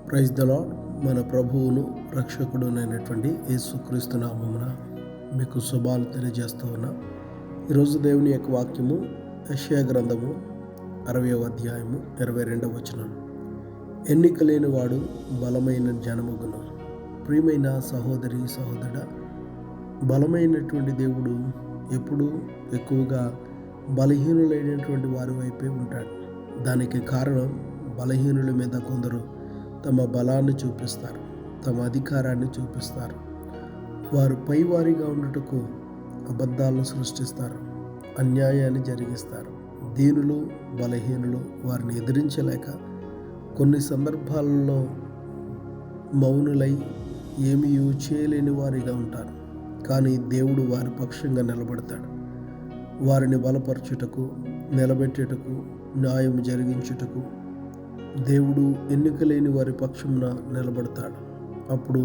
Praise the lord. మన ప్రభువును రక్షకుడునైనటువంటి యేసుక్రీస్తు నామమున మీకు శుభాలు తెలియజేస్తూ ఉన్నా. ఈరోజు దేవుని యొక్క వాక్యము యెషయా గ్రంథము 60వ అధ్యాయము 22వ వచనం. ఎన్నిక లేని వాడు బలమైన జనముగును. ప్రియమైన సహోదరి సహోదరుడా, బలమైనటువంటి దేవుడు ఎప్పుడూ ఎక్కువగా బలహీనులైనటువంటి వారి వైపే ఉంటాడు. దానికి కారణం, బలహీనుల మీద కొందరు తమ బలాన్ని చూపిస్తారు, తమ అధికారాన్ని చూపిస్తారు. వారు పైవారిగా ఉండుటకు అబద్ధాలను సృష్టిస్తారు, అన్యాయాన్ని జరిగిస్తారు. దీనులు బలహీనులు వారిని ఎదిరించలేక కొన్ని సందర్భాలలో మౌనులై ఏమీ చేయలేని వారిగా ఉంటారు. కానీ దేవుడు వారి పక్షంగా నిలబడతాడు. వారిని బలపరచుటకు, నిలబెట్టుటకు, న్యాయం జరిగించుటకు దేవుడు ఎన్నిక లేని వారి పక్షమున నిలబడతాడు. అప్పుడు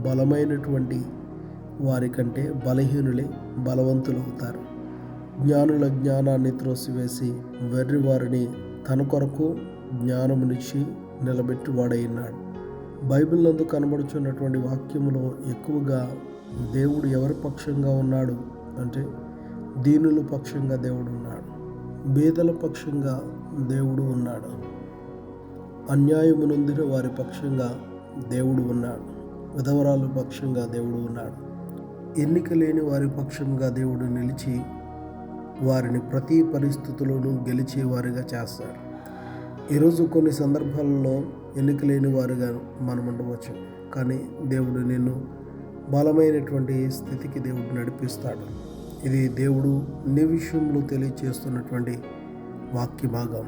బలమైనటువంటి వారి కంటే బలహీనులే బలవంతులవుతారు. జ్ఞానుల జ్ఞానాన్ని త్రోసివేసి వెర్రి వారిని తన కొరకు జ్ఞానమునిచ్చి నిలబెట్టువాడైనాడు. బైబిల్ నందు కనబడుచున్నటువంటి వాక్యములో ఎక్కువగా దేవుడు ఎవరి పక్షంగా ఉన్నాడు అంటే, దీనుల పక్షంగా దేవుడు ఉన్నాడు, బీదల పక్షంగా దేవుడు ఉన్నాడు, అన్యాయము నొందిన వారి పక్షంగా దేవుడు ఉన్నాడు, విధవరాల పక్షంగా దేవుడు ఉన్నాడు. ఎన్నిక లేని వారి పక్షంగా దేవుడు నిలిచి వారిని ప్రతి పరిస్థితుల్లోనూ గెలిచేవారిగా చేస్తారు. ఈరోజు కొన్ని సందర్భాలలో ఎన్నిక లేని వారిగా మనం ఉండవచ్చు, కానీ దేవుడు నిన్ను బలమైనటువంటి స్థితికి దేవుడు నడిపిస్తాడు. ఇది దేవుడు నీ విషయంలో తెలియచేస్తున్నటువంటి వాక్య భాగం.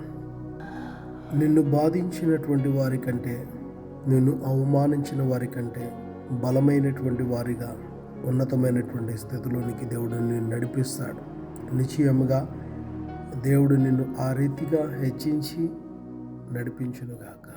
నిన్ను బాధించినటువంటి వారి కంటే, నిన్ను అవమానించిన వారి కంటే బలమైనటువంటి వారిగా ఉన్నతమైనటువంటి స్థితిలోనికి దేవుడు నిన్ను నడిపిస్తాడు. నిశ్చయముగా దేవుడు నిన్ను ఆ రీతిగా హెచ్చించి నడిపించునుగాక.